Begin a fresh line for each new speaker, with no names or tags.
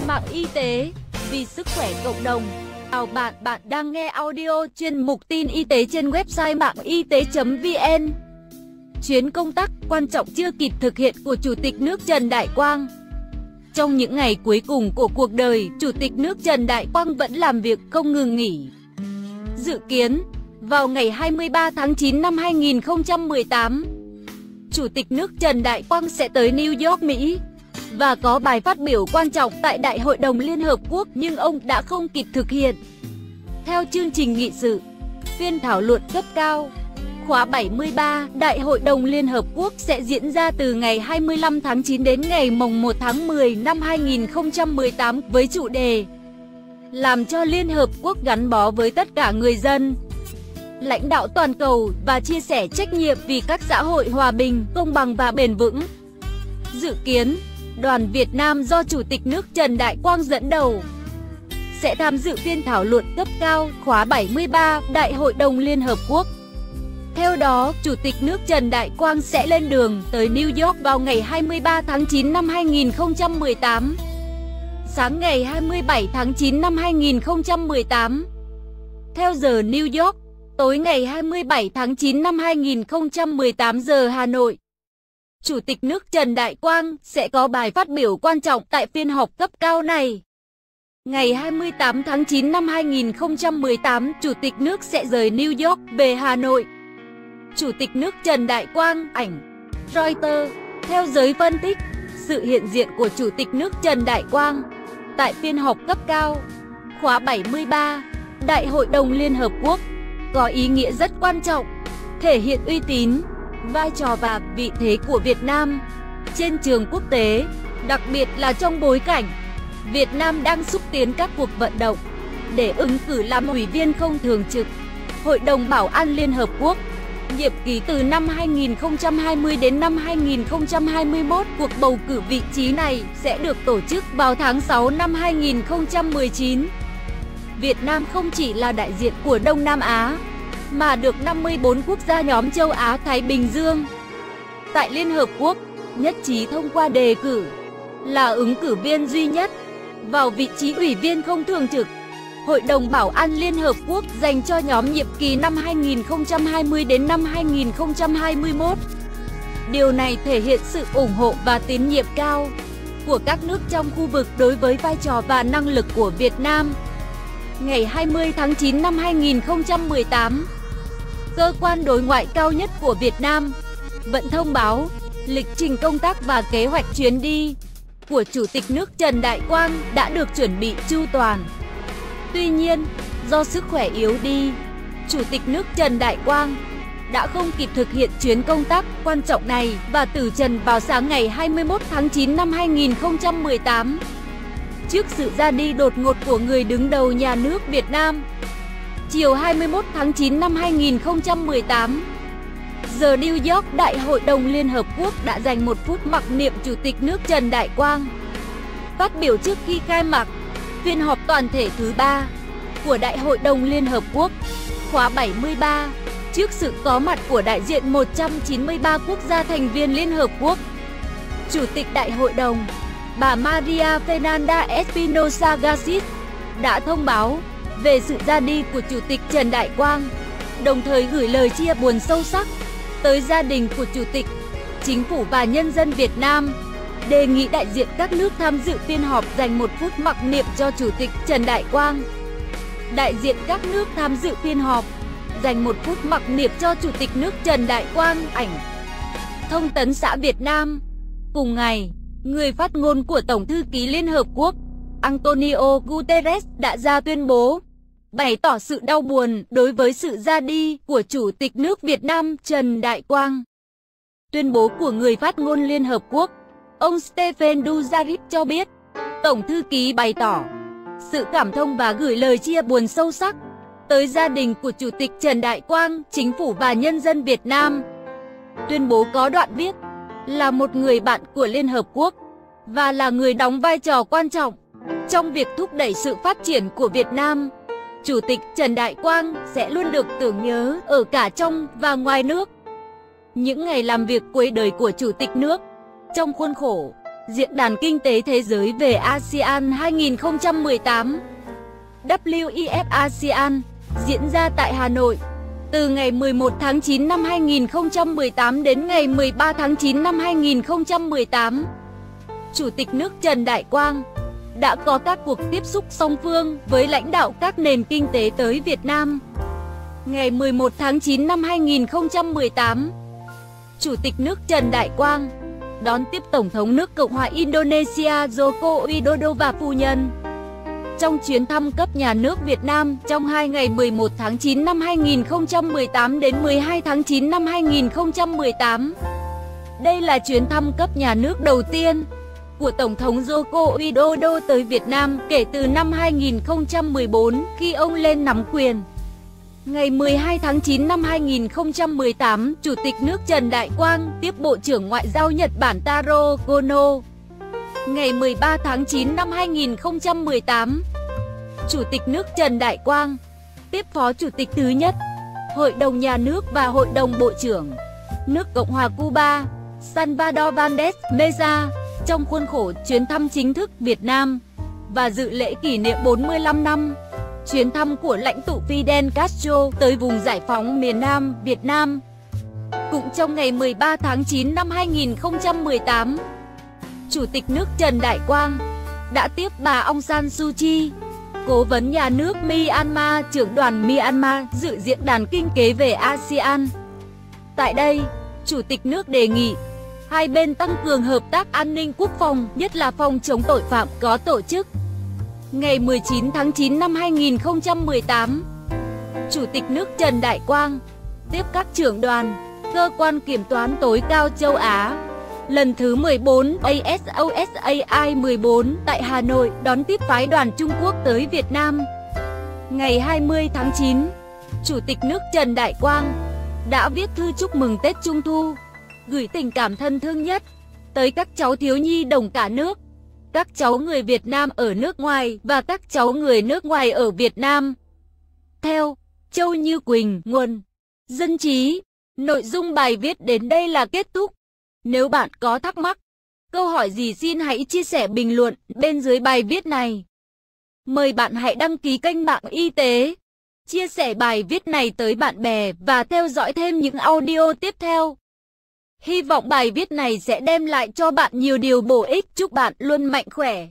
mạng y tế vì sức khỏe cộng đồng. Chào bạn, bạn đang nghe audio chuyên mục tin y tế trên website mạng y tế.vn. Chuyến công tác quan trọng chưa kịp thực hiện của Chủ tịch nước Trần Đại Quang. Trong những ngày cuối cùng của cuộc đời, Chủ tịch nước Trần Đại Quang vẫn làm việc không ngừng nghỉ. Dự kiến, vào ngày 23 tháng 9 năm 2018, Chủ tịch nước Trần Đại Quang sẽ tới New York, Mỹ và có bài phát biểu quan trọng tại Đại hội đồng Liên Hợp Quốc, nhưng ông đã không kịp thực hiện. Theo chương trình nghị sự, phiên thảo luận cấp cao khóa 73 Đại hội đồng Liên Hợp Quốc sẽ diễn ra từ ngày 25 tháng 9 đến ngày mùng 1 tháng 10 năm 2018 với chủ đề làm cho Liên Hợp Quốc gắn bó với tất cả người dân, lãnh đạo toàn cầu và chia sẻ trách nhiệm vì các xã hội hòa bình, công bằng và bền vững. Dự kiến, đoàn Việt Nam do Chủ tịch nước Trần Đại Quang dẫn đầu sẽ tham dự phiên thảo luận cấp cao khóa 73 Đại hội đồng Liên Hợp Quốc. Theo đó, Chủ tịch nước Trần Đại Quang sẽ lên đường tới New York vào ngày 23 tháng 9 năm 2018. Sáng ngày 27 tháng 9 năm 2018, theo giờ New York, tối ngày 27 tháng 9 năm 2018 giờ Hà Nội, Chủ tịch nước Trần Đại Quang sẽ có bài phát biểu quan trọng tại phiên họp cấp cao này. Ngày 28 tháng 9 năm 2018, Chủ tịch nước sẽ rời New York về Hà Nội. Chủ tịch nước Trần Đại Quang, ảnh Reuters. Theo giới phân tích, sự hiện diện của Chủ tịch nước Trần Đại Quang tại phiên họp cấp cao khóa 73 Đại hội đồng Liên Hợp Quốc có ý nghĩa rất quan trọng, thể hiện uy tín, vai trò và vị thế của Việt Nam trên trường quốc tế, đặc biệt là trong bối cảnh Việt Nam đang xúc tiến các cuộc vận động để ứng cử làm ủy viên không thường trực Hội đồng Bảo an Liên Hợp Quốc. Nhiệm kỳ từ năm 2020 đến năm 2021, cuộc bầu cử vị trí này sẽ được tổ chức vào tháng 6 năm 2019. Việt Nam không chỉ là đại diện của Đông Nam Á, mà được 54 quốc gia nhóm châu Á-Thái Bình Dương tại Liên Hợp Quốc nhất trí thông qua đề cử là ứng cử viên duy nhất vào vị trí ủy viên không thường trực Hội đồng Bảo an Liên Hợp Quốc dành cho nhóm nhiệm kỳ năm 2020 đến năm 2021. Điều này thể hiện sự ủng hộ và tín nhiệm cao của các nước trong khu vực đối với vai trò và năng lực của Việt Nam. Ngày 20 tháng 9 năm 2018, cơ quan đối ngoại cao nhất của Việt Nam vẫn thông báo lịch trình công tác và kế hoạch chuyến đi của Chủ tịch nước Trần Đại Quang đã được chuẩn bị chu toàn. Tuy nhiên, do sức khỏe yếu đi, Chủ tịch nước Trần Đại Quang đã không kịp thực hiện chuyến công tác quan trọng này và từ trần vào sáng ngày 21 tháng 9 năm 2018. Trước sự ra đi đột ngột của người đứng đầu nhà nước Việt Nam, chiều 21 tháng 9 năm 2018, giờ New York, Đại hội đồng Liên Hợp Quốc đã dành 1 phút mặc niệm Chủ tịch nước Trần Đại Quang. Phát biểu trước khi khai mạc phiên họp toàn thể thứ 3 của Đại hội đồng Liên Hợp Quốc khóa 73, trước sự có mặt của đại diện 193 quốc gia thành viên Liên Hợp Quốc, Chủ tịch Đại hội đồng, bà Maria Fernanda Espinosa García đã thông báo về sự ra đi của Chủ tịch Trần Đại Quang, đồng thời gửi lời chia buồn sâu sắc tới gia đình của Chủ tịch, Chính phủ và nhân dân Việt Nam, đề nghị đại diện các nước tham dự phiên họp dành 1 phút mặc niệm cho Chủ tịch Trần Đại Quang. Đại diện các nước tham dự phiên họp dành 1 phút mặc niệm cho Chủ tịch nước Trần Đại Quang, ảnh Thông tấn xã Việt Nam. Cùng ngày, người phát ngôn của Tổng thư ký Liên Hợp Quốc Antonio Guterres đã ra tuyên bố bày tỏ sự đau buồn đối với sự ra đi của Chủ tịch nước Việt Nam Trần Đại Quang. Tuyên bố của người phát ngôn Liên Hợp Quốc, ông Stephen Dujarric cho biết, Tổng thư ký bày tỏ sự cảm thông và gửi lời chia buồn sâu sắc tới gia đình của Chủ tịch Trần Đại Quang, Chính phủ và nhân dân Việt Nam. Tuyên bố có đoạn viết, là một người bạn của Liên Hợp Quốc và là người đóng vai trò quan trọng trong việc thúc đẩy sự phát triển của Việt Nam, Chủ tịch Trần Đại Quang sẽ luôn được tưởng nhớ ở cả trong và ngoài nước. Những ngày làm việc cuối đời của Chủ tịch nước trong khuôn khổ Diễn đàn Kinh tế Thế giới về ASEAN 2018 WEF ASEAN diễn ra tại Hà Nội từ ngày 11 tháng 9 năm 2018 đến ngày 13 tháng 9 năm 2018. Chủ tịch nước Trần Đại Quang đã có các cuộc tiếp xúc song phương với lãnh đạo các nền kinh tế tới Việt Nam. Ngày 11 tháng 9 năm 2018, Chủ tịch nước Trần Đại Quang đón tiếp Tổng thống nước Cộng hòa Indonesia Joko Widodo và phu nhân. Trong chuyến thăm cấp nhà nước Việt Nam trong 2 ngày 11 tháng 9 năm 2018 đến 12 tháng 9 năm 2018. Đây là chuyến thăm cấp nhà nước đầu tiên của Tổng thống Joko Widodo tới Việt Nam kể từ năm 2014 khi ông lên nắm quyền. Ngày 12 tháng 9 năm 2018, Chủ tịch nước Trần Đại Quang tiếp Bộ trưởng Ngoại giao Nhật Bản Taro Kono. Ngày 13 tháng 9 năm 2018, Chủ tịch nước Trần Đại Quang tiếp Phó Chủ tịch thứ nhất Hội đồng Nhà nước và Hội đồng Bộ trưởng nước Cộng hòa Cuba Salvador Valdez Meza trong khuôn khổ chuyến thăm chính thức Việt Nam và dự lễ kỷ niệm 45 năm chuyến thăm của lãnh tụ Fidel Castro tới vùng giải phóng miền Nam Việt Nam. Cũng trong ngày 13 tháng 9 năm 2018, Chủ tịch nước Trần Đại Quang đã tiếp bà Aung San Suu Kyi, Cố vấn nhà nước Myanmar, trưởng đoàn Myanmar dự diễn đàn kinh tế về ASEAN. Tại đây, Chủ tịch nước đề nghị hai bên tăng cường hợp tác an ninh quốc phòng, nhất là phòng chống tội phạm có tổ chức. Ngày 19 tháng 9 năm 2018, Chủ tịch nước Trần Đại Quang tiếp các trưởng đoàn, cơ quan kiểm toán tối cao châu Á lần thứ 14 ASOSAI 14 tại Hà Nội đón tiếp phái đoàn Trung Quốc tới Việt Nam. Ngày 20 tháng 9, Chủ tịch nước Trần Đại Quang đã viết thư chúc mừng Tết Trung Thu, gửi tình cảm thân thương nhất tới các cháu thiếu nhi đồng cả nước, các cháu người Việt Nam ở nước ngoài và các cháu người nước ngoài ở Việt Nam. Theo Châu Như Quỳnh, nguồn Dân trí, nội dung bài viết đến đây là kết thúc. Nếu bạn có thắc mắc, câu hỏi gì xin hãy chia sẻ bình luận bên dưới bài viết này. Mời bạn hãy đăng ký kênh Mạng Y tế, chia sẻ bài viết này tới bạn bè và theo dõi thêm những audio tiếp theo. Hy vọng bài viết này sẽ đem lại cho bạn nhiều điều bổ ích. Chúc bạn luôn mạnh khỏe.